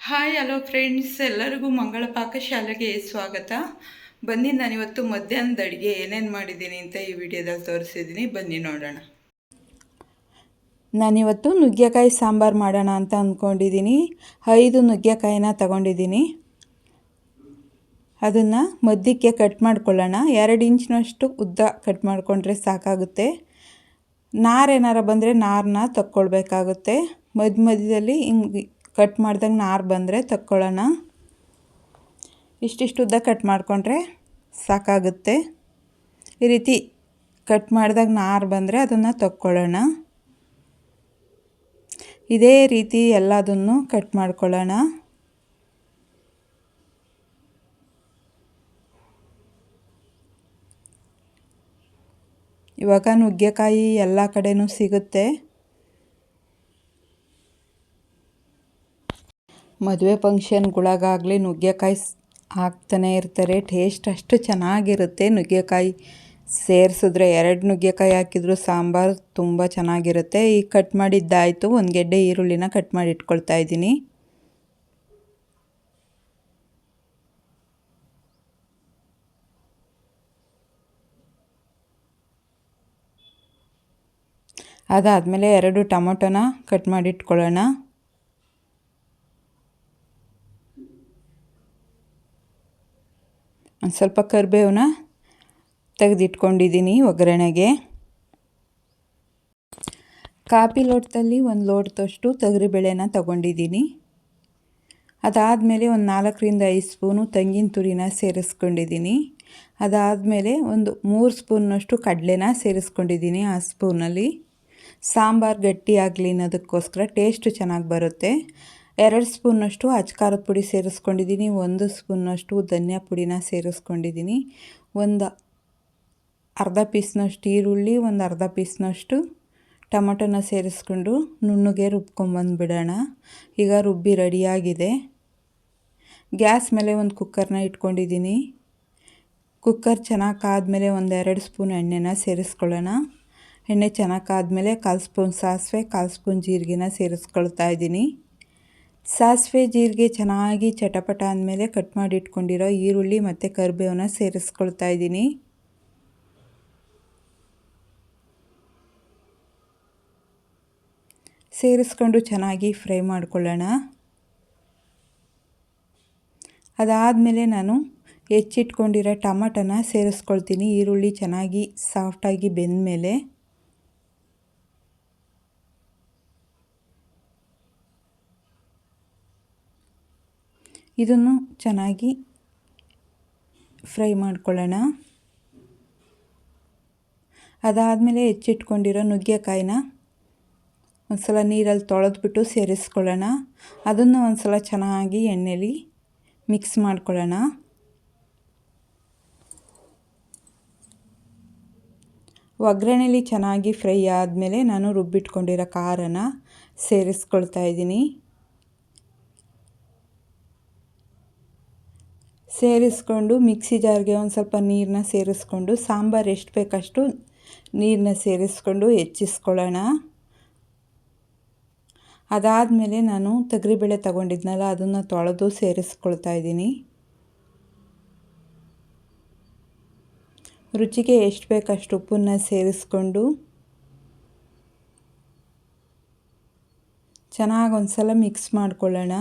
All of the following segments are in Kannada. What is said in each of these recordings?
ಹಾಯ್ ಹಲೋ ಫ್ರೆಂಡ್ಸ್, ಎಲ್ಲರಿಗೂ ಮಂಗಳ ಪಾಕಶಾಲೆಗೆ ಸ್ವಾಗತ. ಬನ್ನಿ, ನಾನಿವತ್ತು ಮಧ್ಯಾಹ್ನದ ಅಡುಗೆ ಏನೇನು ಮಾಡಿದ್ದೀನಿ ಅಂತ ಈ ವಿಡಿಯೋದಲ್ಲಿ ತೋರಿಸಿದ್ದೀನಿ. ಬನ್ನಿ ನೋಡೋಣ. ನಾನಿವತ್ತು ನುಗ್ಗೆಕಾಯಿ ಸಾಂಬಾರು ಮಾಡೋಣ ಅಂತ ಅಂದ್ಕೊಂಡಿದ್ದೀನಿ. 5 ನುಗ್ಗೆಕಾಯಿನ ತಗೊಂಡಿದ್ದೀನಿ. ಅದನ್ನು ಮಧ್ಯಕ್ಕೆ ಕಟ್ ಮಾಡ್ಕೊಳ್ಳೋಣ. 2 ಇಂಚಿನಷ್ಟು ಉದ್ದ ಕಟ್ ಮಾಡಿಕೊಂಡ್ರೆ ಸಾಕಾಗುತ್ತೆ. ನಾರೇನಾರ ಬಂದರೆ ನಾರನ್ನ ತಕ್ಕೊಳ್ಬೇಕಾಗುತ್ತೆ. ಮಧ್ಯದಲ್ಲಿ ಹಿಂಗೆ ಕಟ್ ಮಾಡ್ದಂಗೆ ನಾರು ಬಂದರೆ ತಕ್ಕೊಳ್ಳೋಣ. ಇಷ್ಟಿಷ್ಟು ಉದ್ದ ಕಟ್ ಮಾಡಿಕೊಂಡ್ರೆ ಸಾಕಾಗುತ್ತೆ. ಈ ರೀತಿ ಕಟ್ ಮಾಡಿದಾಗ ನಾರು ಬಂದರೆ ಅದನ್ನು ತಕ್ಕೊಳ್ಳೋಣ. ಇದೇ ರೀತಿ ಎಲ್ಲದನ್ನು ಕಟ್ ಮಾಡ್ಕೊಳ್ಳೋಣ. ಇವಾಗ ನುಗ್ಗೆಕಾಯಿ ಎಲ್ಲ ಕಡೆನೂ ಸಿಗುತ್ತೆ. ಮದುವೆ ಫಂಕ್ಷನ್ಗಳಾಗಲಿ ನುಗ್ಗೆಕಾಯಿ ಹಾಕ್ತಾನೆ ಇರ್ತಾರೆ. ಟೇಸ್ಟ್ ಅಷ್ಟು ಚೆನ್ನಾಗಿರುತ್ತೆ. ನುಗ್ಗೆಕಾಯಿ ಸೇರಿಸಿದ್ರೆ 2 ನುಗ್ಗೆಕಾಯಿ ಹಾಕಿದ್ರು ಸಾಂಬಾರು ತುಂಬ ಚೆನ್ನಾಗಿರುತ್ತೆ. ಈಗ ಕಟ್ ಮಾಡಿದ್ದಾಯಿತು. 1 ಗೆಡ್ಡೆ ಈರುಳ್ಳಿನ ಕಟ್ ಮಾಡಿ ಇಟ್ಕೊಳ್ತಾ ಇದ್ದೀನಿ. ಅದಾದಮೇಲೆ 2 ಟೊಮೊಟೊನ ಕಟ್ ಮಾಡಿ ಇಟ್ಕೊಳ್ಳೋಣ. ಒಂದು ಸ್ವಲ್ಪ ಕರಿಬೇವನ್ನ ತೆಗೆದಿಟ್ಕೊಂಡಿದ್ದೀನಿ ಒಗ್ಗರಣೆಗೆ. ಕಾಫಿ ಲೋಟದಲ್ಲಿ 1 ಲೋಟದಷ್ಟು ತೊಗರಿಬೇಳೆನ ತಗೊಂಡಿದ್ದೀನಿ. ಅದಾದಮೇಲೆ ಒಂದು 4ರಿಂದ 5 ಸ್ಪೂನು ತೆಂಗಿನ ತುರಿನ ಸೇರಿಸ್ಕೊಂಡಿದ್ದೀನಿ. ಅದಾದಮೇಲೆ ಒಂದು 3 ಸ್ಪೂನ್ನಷ್ಟು ಕಡಲೆನ ಸೇರಿಸ್ಕೊಂಡಿದ್ದೀನಿ. ಆ ಸ್ಪೂನಲ್ಲಿ ಸಾಂಬಾರು ಗಟ್ಟಿಯಾಗಲಿ ಅನ್ನೋದಕ್ಕೋಸ್ಕರ ಟೇಸ್ಟ್ ಚೆನ್ನಾಗಿ ಬರುತ್ತೆ. 2 ಸ್ಪೂನ್ನಷ್ಟು ಅಚ್ಕಾರದ ಪುಡಿ ಸೇರಿಸ್ಕೊಂಡಿದ್ದೀನಿ. 1 ಸ್ಪೂನ್ನಷ್ಟು ಧನಿಯಾ ಪುಡಿನ ಸೇರಿಸ್ಕೊಂಡಿದ್ದೀನಿ. ಒಂದು ಅರ್ಧ ಪೀಸ್ನಷ್ಟು ಈರುಳ್ಳಿ, ಒಂದು ಅರ್ಧ ಪೀಸ್ನಷ್ಟು ಟೊಮೊಟೊನ ಸೇರಿಸ್ಕೊಂಡು ನುಣ್ಣಗೆ ರುಬ್ಕೊಂಬಂದುಬಿಡೋಣ. ಈಗ ರುಬ್ಬಿ ರೆಡಿಯಾಗಿದೆ. ಗ್ಯಾಸ್ ಮೇಲೆ ಒಂದು ಕುಕ್ಕರ್ನ ಇಟ್ಕೊಂಡಿದ್ದೀನಿ. ಕುಕ್ಕರ್ ಚೆನ್ನಾಗಿ ಕಾದ್ಮೇಲೆ ಒಂದು 2 ಸ್ಪೂನ್ ಎಣ್ಣೆನ ಸೇರಿಸ್ಕೊಳ್ಳೋಣ. ಎಣ್ಣೆ ಚೆನ್ನಾಗಿ ಕಾದ್ಮೇಲೆ 1/4 ಸ್ಪೂನ್ ಸಾಸಿವೆ, 1/4 ಸ್ಪೂನ್ ಜೀರಿಗೆನ ಸೇರಿಸ್ಕೊಳ್ತಾ ಇದ್ದೀನಿ. ಸಾಸಿವೆ ಜೀರಿಗೆ ಚೆನ್ನಾಗಿ ಚಟಪಟ ಅಂದಮೇಲೆ ಕಟ್ ಮಾಡಿ ಇಟ್ಕೊಂಡಿರೋ ಈರುಳ್ಳಿ ಮತ್ತು ಕರಿಬೇವನ್ನ ಸೇರಿಸ್ಕೊಳ್ತಾ ಇದ್ದೀನಿ. ಸೇರಿಸ್ಕೊಂಡು ಚೆನ್ನಾಗಿ ಫ್ರೈ ಮಾಡ್ಕೊಳ್ಳೋಣ. ಅದಾದಮೇಲೆ ನಾನು ಹೆಚ್ಚಿಟ್ಕೊಂಡಿರೋ ಟೊಮಟೊನ ಸೇರಿಸ್ಕೊಳ್ತೀನಿ. ಈರುಳ್ಳಿ ಚೆನ್ನಾಗಿ ಸಾಫ್ಟಾಗಿ ಬೆಂದಮೇಲೆ ಇದನ್ನು ಚೆನ್ನಾಗಿ ಫ್ರೈ ಮಾಡ್ಕೊಳ್ಳೋಣ. ಅದಾದಮೇಲೆ ಹೆಚ್ಚಿಟ್ಕೊಂಡಿರೋ ನುಗ್ಗೆಕಾಯಿನ ಒಂದು ಸಲ ನೀರಲ್ಲಿ ತೊಳೆದ್ಬಿಟ್ಟು ಸೇರಿಸ್ಕೊಳ್ಳೋಣ. ಅದನ್ನು ಒಂದು ಸಲ ಚೆನ್ನಾಗಿ ಎಣ್ಣೆಲಿ ಮಿಕ್ಸ್ ಮಾಡ್ಕೊಳ್ಳೋಣ. ಒಗ್ಗರಣೆಲಿ ಚೆನ್ನಾಗಿ ಫ್ರೈ ಆದಮೇಲೆ ನಾನು ರುಬ್ಬಿಟ್ಕೊಂಡಿರೋ ಖಾರನ ಸೇರಿಸ್ಕೊಳ್ತಾ ಇದ್ದೀನಿ. ಸೇರಿಸ್ಕೊಂಡು ಮಿಕ್ಸಿ ಜಾರ್ಗೆ ಒಂದು ಸ್ವಲ್ಪ ನೀರನ್ನ ಸೇರಿಸ್ಕೊಂಡು ಸಾಂಬಾರು ಎಷ್ಟು ಬೇಕಷ್ಟು ನೀರನ್ನ ಸೇರಿಸ್ಕೊಂಡು ಹೆಚ್ಚಿಸ್ಕೊಳ್ಳೋಣ. ಅದಾದಮೇಲೆ ನಾನು ತೊಗರಿಬೇಳೆ ತಗೊಂಡಿದ್ನಲ್ಲ ಅದನ್ನು ತೊಳೆದು ಸೇರಿಸ್ಕೊಳ್ತಾ ಇದ್ದೀನಿ. ರುಚಿಗೆ ಎಷ್ಟು ಬೇಕಷ್ಟು ಉಪ್ಪನ್ನು ಸೇರಿಸ್ಕೊಂಡು ಚೆನ್ನಾಗಿ ಒಂದು ಸಲ ಮಿಕ್ಸ್ ಮಾಡ್ಕೊಳ್ಳೋಣ.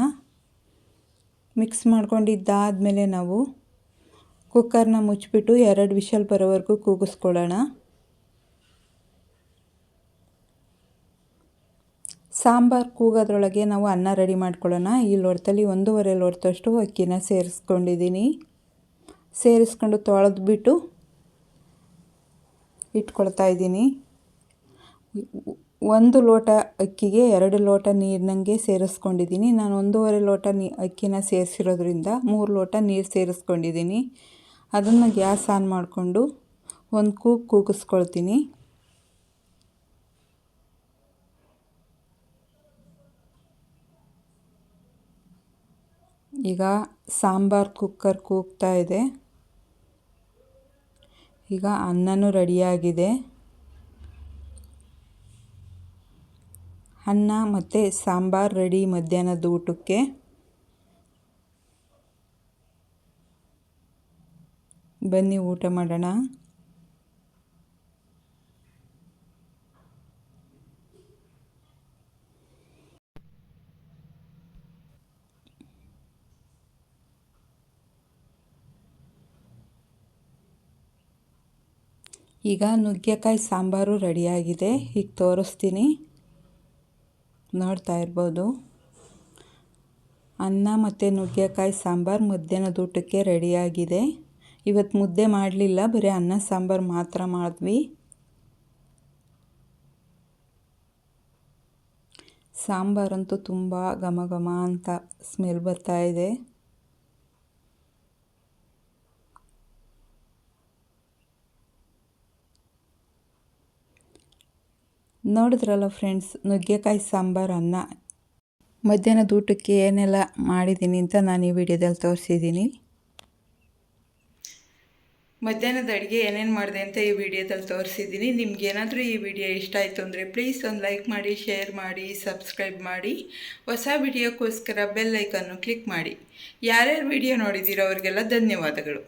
ಮಿಕ್ಸ್ ಮಾಡ್ಕೊಂಡಿದ್ದಾದಮೇಲೆ ನಾವು ಕುಕ್ಕರ್ನ ಮುಚ್ಚಿಬಿಟ್ಟು 2 ವಿಷಲ್ ಬರೋವರೆಗೂ ಕೂಗಿಸ್ಕೊಳ್ಳೋಣ. ಸಾಂಬಾರು ಕೂಗೋದ್ರೊಳಗೆ ನಾವು ಅನ್ನ ರೆಡಿ ಮಾಡ್ಕೊಳ್ಳೋಣ. ಈ ಲೋಟದಲ್ಲಿ 1.5 ಲೋಟದಷ್ಟು ಅಕ್ಕಿನ ಸೇರಿಸ್ಕೊಂಡಿದ್ದೀನಿ. ಸೇರಿಸ್ಕೊಂಡು ತೊಳೆದ್ಬಿಟ್ಟು ಇಟ್ಕೊಳ್ತಾ ಇದ್ದೀನಿ. 1 ಲೋಟ ಅಕ್ಕಿಗೆ 2 ಲೋಟ ನೀರಿನಂಗೆ ಸೇರಿಸ್ಕೊಂಡಿದ್ದೀನಿ. ನಾನು 1.5 ಲೋಟ ಅಕ್ಕಿನ ಸೇರಿಸಿರೋದ್ರಿಂದ 3 ಲೋಟ ನೀರು ಸೇರಿಸ್ಕೊಂಡಿದ್ದೀನಿ. ಅದನ್ನು ಗ್ಯಾಸ್ ಆನ್ ಮಾಡಿಕೊಂಡು ಒಂದು ಕೂಗಿಸ್ಕೊಳ್ತೀನಿ. ಈಗ ಸಾಂಬಾರು ಕುಕ್ಕರ್ ಕೂಗ್ತಾ ಇದೆ. ಈಗ ಅನ್ನನೂ ರೆಡಿಯಾಗಿದೆ. ಅನ್ನ ಮತ್ತು ಸಾಂಬಾರು ರೆಡಿ ಮಧ್ಯಾಹ್ನದ ಊಟಕ್ಕೆ. ಬನ್ನಿ ಊಟ ಮಾಡೋಣ. ಈಗ ನುಗ್ಗೆಕಾಯಿ ಸಾಂಬಾರು ರೆಡಿಯಾಗಿದೆ. ಈಗ ತೋರಿಸ್ತೀನಿ, ನೋಡ್ತಾ ಇರ್ಬೋದು. ಅನ್ನ ಮತ್ತು ನುಗ್ಗೆಕಾಯಿ ಸಾಂಬಾರು ಮಧ್ಯಾಹ್ನದ ಊಟಕ್ಕೆ ರೆಡಿಯಾಗಿದೆ. ಇವತ್ತು ಮುದ್ದೆ ಮಾಡಲಿಲ್ಲ, ಬರೀ ಅನ್ನ ಸಾಂಬಾರು ಮಾತ್ರ ಮಾಡಿದ್ವಿ. ಸಾಂಬಾರಂತೂ ತುಂಬ ಘಮ ಘಮ ಅಂತ ಸ್ಮೆಲ್ ಬರ್ತಾ ಇದೆ. ನೋಡಿದ್ರಲ್ಲ ಫ್ರೆಂಡ್ಸ್, ನುಗ್ಗೆಕಾಯಿ ಸಾಂಬಾರು ಅನ್ನ ಮಧ್ಯಾಹ್ನದ ಊಟಕ್ಕೆ ಏನೆಲ್ಲ ಮಾಡಿದ್ದೀನಿ ಅಂತ ನಾನು ಈ ವಿಡಿಯೋದಲ್ಲಿ ತೋರಿಸಿದ್ದೀನಿ. ಮಧ್ಯಾಹ್ನದ ಅಡುಗೆ ಏನೇನು ಮಾಡಿದೆ ಅಂತ ಈ ವಿಡಿಯೋದಲ್ಲಿ ತೋರಿಸಿದ್ದೀನಿ. ನಿಮ್ಗೇನಾದರೂ ಈ ವಿಡಿಯೋ ಇಷ್ಟ ಆಯಿತು ಅಂದರೆ ಪ್ಲೀಸ್ ಒಂದು ಲೈಕ್ ಮಾಡಿ, ಶೇರ್ ಮಾಡಿ, ಸಬ್ಸ್ಕ್ರೈಬ್ ಮಾಡಿ. ಹೊಸ ವಿಡಿಯೋಕ್ಕೋಸ್ಕರ ಬೆಲ್ ಐಕನ್ನು ಕ್ಲಿಕ್ ಮಾಡಿ. ಯಾರ್ಯಾರು ವಿಡಿಯೋ ನೋಡಿದ್ದೀರೋ ಅವರಿಗೆಲ್ಲ ಧನ್ಯವಾದಗಳು.